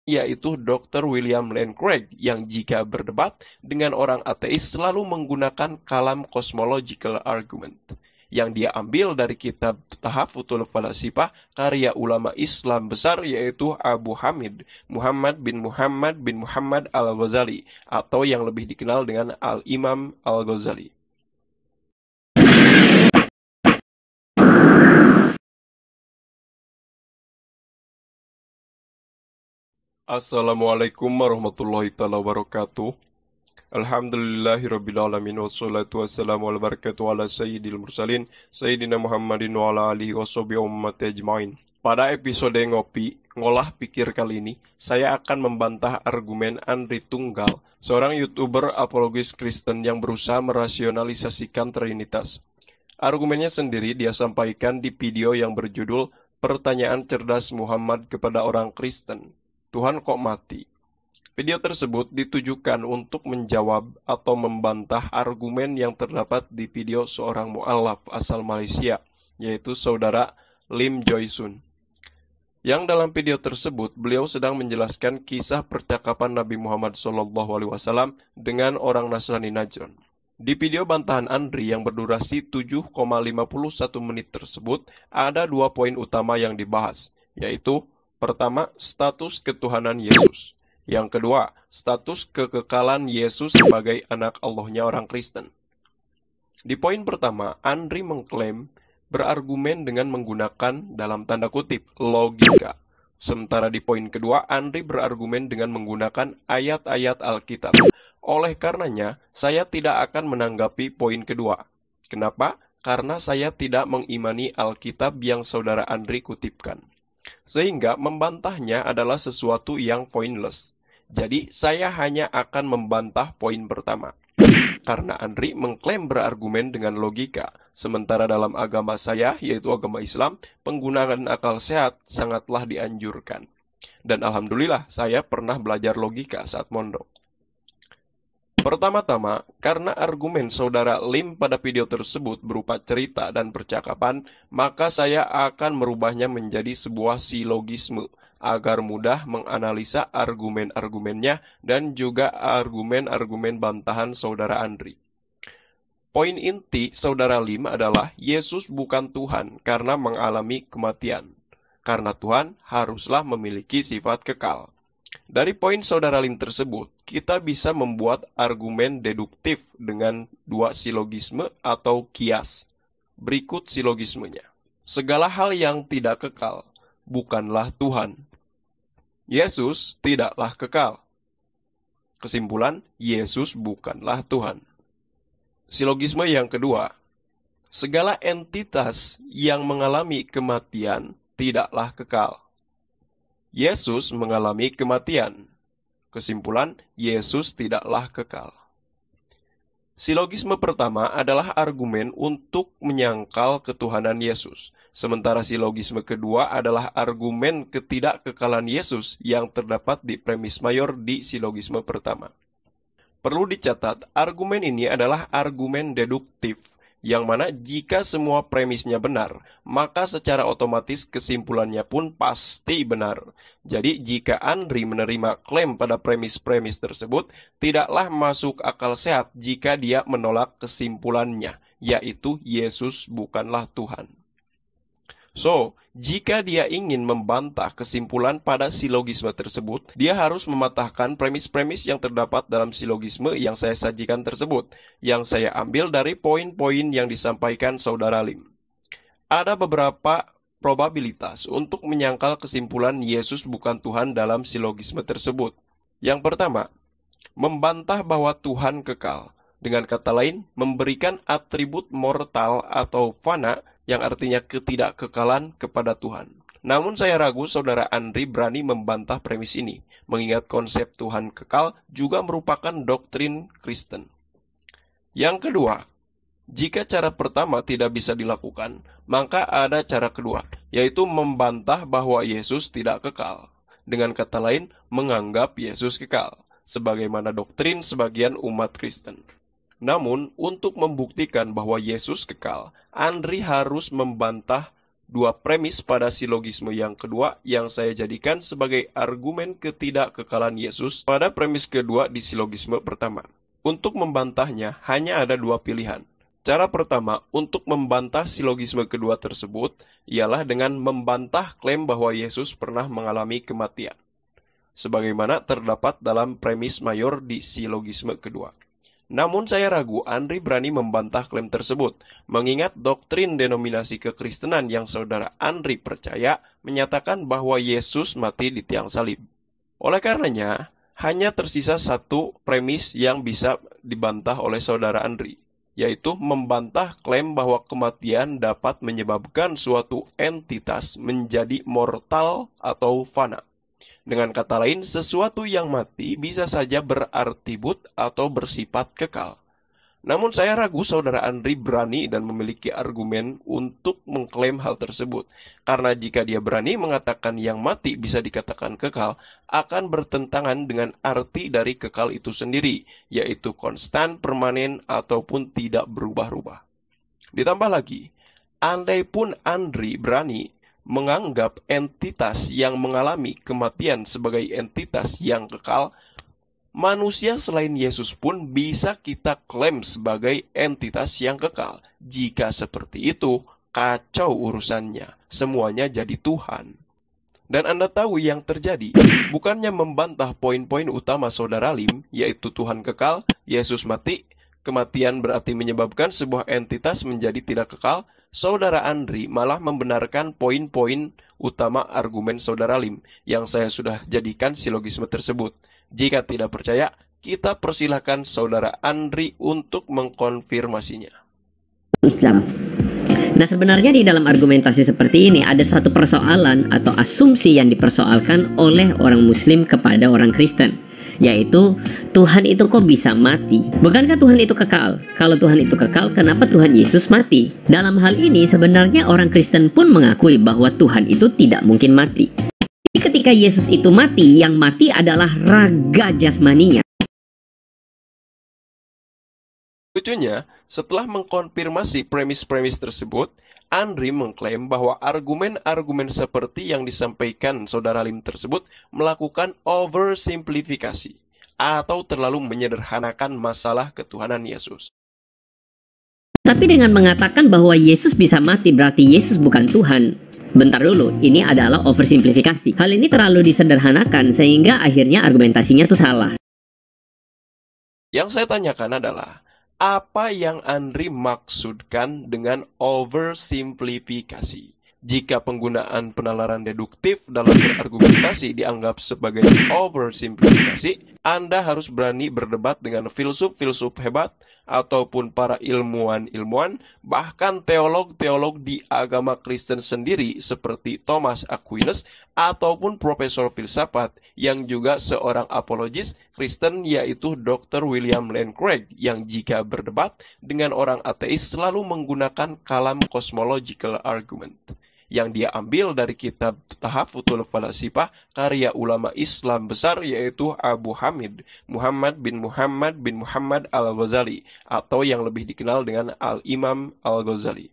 yaitu Dr. William Lane Craig, yang jika berdebat dengan orang ateis selalu menggunakan kalam cosmological argument, yang dia ambil dari kitab Tahafutul Falasifah karya ulama Islam besar yaitu Abu Hamid Muhammad bin Muhammad Al-Ghazali, atau yang lebih dikenal dengan Al-Imam Al-Ghazali. Assalamualaikum warahmatullahi wabarakatuh. Alhamdulillahirrabbilalamin. Wassalatu wassalamu ala barakatuh ala sayyidil mursalin Sayyidina Muhammadin wa ala alihi wassobi ummati ajmain. Pada episode Ngopi, Ngolah Pikir kali ini, saya akan membantah argumen Andri Tunggal, seorang YouTuber apologis Kristen yang berusaha merasionalisasikan Trinitas. Argumennya sendiri dia sampaikan di video yang berjudul Pertanyaan Cerdas Muhammad kepada Orang Kristen. Tuhan kok mati? Video tersebut ditujukan untuk menjawab atau membantah argumen yang terdapat di video seorang mu'alaf asal Malaysia, yaitu saudara Lim Joy Sun. Yang dalam video tersebut, beliau sedang menjelaskan kisah percakapan Nabi Muhammad SAW dengan orang Nasrani Najran. Di video bantahan Andri yang berdurasi 7,51 menit tersebut, ada 2 poin utama yang dibahas, yaitu pertama, status ketuhanan Yesus. Yang kedua, status kekekalan Yesus sebagai anak Allahnya orang Kristen. Di poin pertama, Andri mengklaim berargumen dengan menggunakan dalam tanda kutip logika. Sementara di poin kedua, Andri berargumen dengan menggunakan ayat-ayat Alkitab. Oleh karenanya, saya tidak akan menanggapi poin kedua. Kenapa? Karena saya tidak mengimani Alkitab yang saudara Andri kutipkan. Sehingga membantahnya adalah sesuatu yang pointless. Jadi saya hanya akan membantah poin pertama. Karena Andri mengklaim berargumen dengan logika. Sementara dalam agama saya, yaitu agama Islam, penggunaan akal sehat sangatlah dianjurkan. Dan alhamdulillah saya pernah belajar logika saat mondok. Pertama-tama, karena argumen saudara Lim pada video tersebut berupa cerita dan percakapan, maka saya akan merubahnya menjadi sebuah silogisme agar mudah menganalisa argumen-argumennya dan juga argumen-argumen bantahan saudara Andri. Poin inti saudara Lim adalah Yesus bukan Tuhan karena mengalami kematian. Karena Tuhan haruslah memiliki sifat kekal. Dari poin saudara Lim tersebut, kita bisa membuat argumen deduktif dengan 2 silogisme atau kias. Berikut silogismenya. Segala hal yang tidak kekal bukanlah Tuhan. Yesus tidaklah kekal. Kesimpulan, Yesus bukanlah Tuhan. Silogisme yang kedua, segala entitas yang mengalami kematian tidaklah kekal. Yesus mengalami kematian. Kesimpulan, Yesus tidaklah kekal. Silogisme pertama adalah argumen untuk menyangkal ketuhanan Yesus. Sementara silogisme kedua adalah argumen ketidakkekalan Yesus yang terdapat di premis mayor di silogisme pertama. Perlu dicatat, argumen ini adalah argumen deduktif, yang mana jika semua premisnya benar, maka secara otomatis kesimpulannya pun pasti benar. Jadi jika Andri menerima klaim pada premis-premis tersebut, tidaklah masuk akal sehat jika dia menolak kesimpulannya, yaitu Yesus bukanlah Tuhan. So, jika dia ingin membantah kesimpulan pada silogisme tersebut, dia harus mematahkan premis-premis yang terdapat dalam silogisme yang saya sajikan tersebut, yang saya ambil dari poin-poin yang disampaikan saudara Lim. Ada beberapa probabilitas untuk menyangkal kesimpulan Yesus bukan Tuhan dalam silogisme tersebut. Yang pertama, membantah bahwa Tuhan kekal. Dengan kata lain, memberikan atribut mortal atau fana yang artinya ketidakkekalan kepada Tuhan. Namun saya ragu saudara Andri berani membantah premis ini, mengingat konsep Tuhan kekal juga merupakan doktrin Kristen. Yang kedua, jika cara pertama tidak bisa dilakukan, maka ada cara kedua, yaitu membantah bahwa Yesus tidak kekal. Dengan kata lain, menganggap Yesus kekal, sebagaimana doktrin sebagian umat Kristen. Namun, untuk membuktikan bahwa Yesus kekal, Andri harus membantah dua premis pada silogisme yang kedua yang saya jadikan sebagai argumen ketidakkekalan Yesus pada premis kedua di silogisme pertama. Untuk membantahnya hanya ada dua pilihan. Cara pertama untuk membantah silogisme kedua tersebut ialah dengan membantah klaim bahwa Yesus pernah mengalami kematian, sebagaimana terdapat dalam premis mayor di silogisme kedua. Namun saya ragu Andri berani membantah klaim tersebut, mengingat doktrin denominasi kekristenan yang saudara Andri percaya menyatakan bahwa Yesus mati di tiang salib. Oleh karenanya, hanya tersisa satu premis yang bisa dibantah oleh saudara Andri, yaitu membantah klaim bahwa kematian dapat menyebabkan suatu entitas menjadi mortal atau fana. Dengan kata lain, sesuatu yang mati bisa saja beratribut atau bersifat kekal. Namun saya ragu saudara Andri berani dan memiliki argumen untuk mengklaim hal tersebut. Karena jika dia berani mengatakan yang mati bisa dikatakan kekal, akan bertentangan dengan arti dari kekal itu sendiri, yaitu konstan, permanen, ataupun tidak berubah-ubah. Ditambah lagi, andai pun Andri berani menganggap entitas yang mengalami kematian sebagai entitas yang kekal, manusia selain Yesus pun bisa kita klaim sebagai entitas yang kekal. Jika seperti itu, kacau urusannya. Semuanya jadi Tuhan. Dan Anda tahu yang terjadi, bukannya membantah poin-poin utama saudara Lim, yaitu Tuhan kekal, Yesus mati, kematian berarti menyebabkan sebuah entitas menjadi tidak kekal, saudara Andri malah membenarkan poin-poin utama argumen saudara Lim yang saya sudah jadikan silogisme tersebut. Jika tidak percaya, kita persilahkan saudara Andri untuk mengkonfirmasinya. Islam. Nah, sebenarnya di dalam argumentasi seperti ini ada satu persoalan atau asumsi yang dipersoalkan oleh orang Muslim kepada orang Kristen, yaitu Tuhan itu kok bisa mati? Bukankah Tuhan itu kekal? Kalau Tuhan itu kekal, kenapa Tuhan Yesus mati? Dalam hal ini sebenarnya orang Kristen pun mengakui bahwa Tuhan itu tidak mungkin mati. Ketika Yesus itu mati, yang mati adalah raga jasmaninya. Lucunya, setelah mengkonfirmasi premis-premis tersebut, Andri mengklaim bahwa argumen-argumen seperti yang disampaikan saudara Lim tersebut melakukan oversimplifikasi atau terlalu menyederhanakan masalah ketuhanan Yesus. Tapi dengan mengatakan bahwa Yesus bisa mati berarti Yesus bukan Tuhan. Bentar dulu, ini adalah oversimplifikasi. Hal ini terlalu disederhanakan sehingga akhirnya argumentasinya tuh salah. Yang saya tanyakan adalah, apa yang Andri maksudkan dengan oversimplifikasi? Jika penggunaan penalaran deduktif dalam berargumentasi dianggap sebagai oversimplifikasi, Anda harus berani berdebat dengan filsuf-filsuf hebat ataupun para ilmuwan-ilmuwan, bahkan teolog-teolog di agama Kristen sendiri seperti Thomas Aquinas ataupun profesor filsafat yang juga seorang apologis Kristen yaitu Dr. William Lane Craig yang jika berdebat dengan orang ateis selalu menggunakan kalam cosmological argument yang dia ambil dari kitab Tahafutul Falasifah karya ulama Islam besar yaitu Abu Hamid Muhammad bin Muhammad Al-Ghazali atau yang lebih dikenal dengan Al-Imam Al-Ghazali.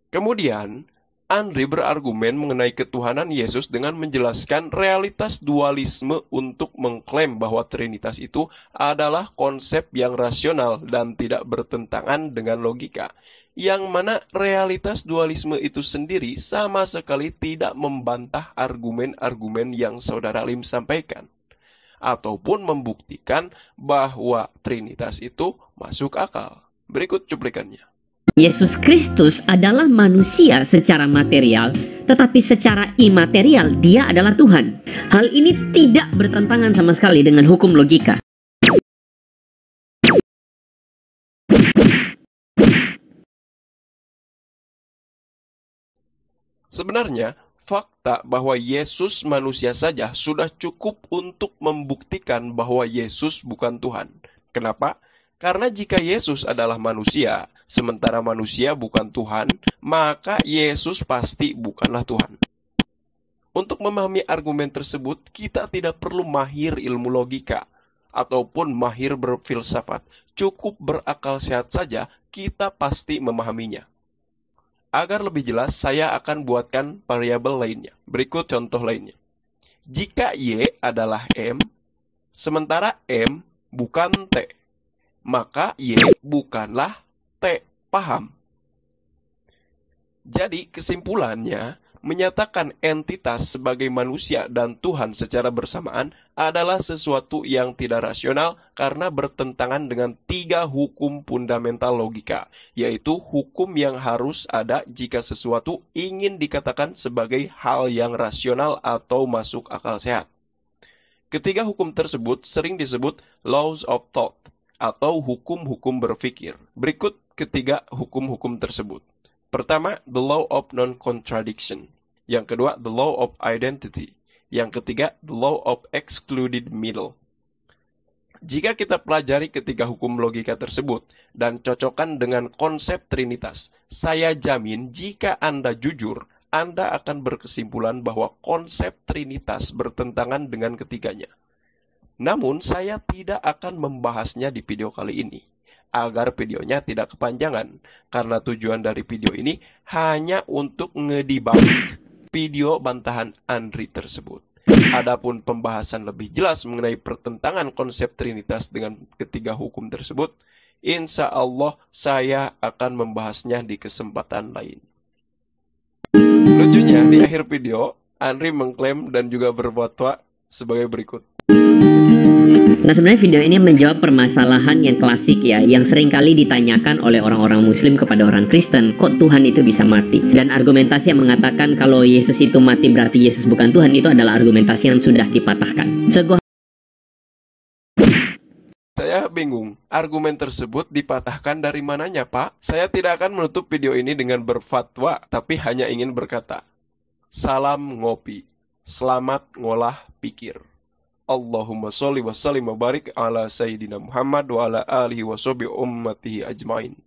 Kemudian, Andri berargumen mengenai ketuhanan Yesus dengan menjelaskan realitas dualisme untuk mengklaim bahwa Trinitas itu adalah konsep yang rasional dan tidak bertentangan dengan logika. Yang mana realitas dualisme itu sendiri sama sekali tidak membantah argumen-argumen yang saudara Lim sampaikan, ataupun membuktikan bahwa Trinitas itu masuk akal. Berikut cuplikannya. Yesus Kristus adalah manusia secara material, tetapi secara imaterial dia adalah Tuhan. Hal ini tidak bertentangan sama sekali dengan hukum logika. Sebenarnya, fakta bahwa Yesus manusia saja sudah cukup untuk membuktikan bahwa Yesus bukan Tuhan. Kenapa? Karena jika Yesus adalah manusia, sementara manusia bukan Tuhan, maka Yesus pasti bukanlah Tuhan. Untuk memahami argumen tersebut, kita tidak perlu mahir ilmu logika ataupun mahir berfilsafat. Cukup berakal sehat saja, kita pasti memahaminya. Agar lebih jelas, saya akan buatkan variabel lainnya. Berikut contoh lainnya. Jika Y adalah M, sementara M bukan T, maka Y bukanlah T. Paham? Jadi kesimpulannya, menyatakan entitas sebagai manusia dan Tuhan secara bersamaan adalah sesuatu yang tidak rasional karena bertentangan dengan 3 hukum fundamental logika, yaitu hukum yang harus ada jika sesuatu ingin dikatakan sebagai hal yang rasional atau masuk akal sehat. Ketiga hukum tersebut sering disebut laws of thought atau hukum-hukum berpikir. Berikut ketiga hukum-hukum tersebut. Pertama, the law of non-contradiction. Yang kedua, the law of identity. Yang ketiga, the law of excluded middle. Jika kita pelajari ketiga hukum logika tersebut dan cocokkan dengan konsep trinitas, saya jamin jika Anda jujur, Anda akan berkesimpulan bahwa konsep trinitas bertentangan dengan ketiganya. Namun, saya tidak akan membahasnya di video kali ini, agar videonya tidak kepanjangan, karena tujuan dari video ini hanya untuk ngedebunk video bantahan Andri tersebut. Adapun pembahasan lebih jelas mengenai pertentangan konsep trinitas dengan ketiga hukum tersebut, insya Allah saya akan membahasnya di kesempatan lain. Lucunya, di akhir video, Andri mengklaim dan juga berfatwa sebagai berikut. Nah, sebenarnya video ini menjawab permasalahan yang klasik ya, yang sering kali ditanyakan oleh orang-orang muslim kepada orang Kristen, kok Tuhan itu bisa mati? Dan argumentasi yang mengatakan kalau Yesus itu mati berarti Yesus bukan Tuhan, itu adalah argumentasi yang sudah dipatahkan. Saya bingung, argumen tersebut dipatahkan dari mananya, Pak? Saya tidak akan menutup video ini dengan berfatwa, tapi hanya ingin berkata, salam ngopi, selamat ngolah pikir. Allahumma sholli wa sallim wa barik ala Sayyidina Muhammad wa ala alihi wa sahbihi ummatihi ajmain.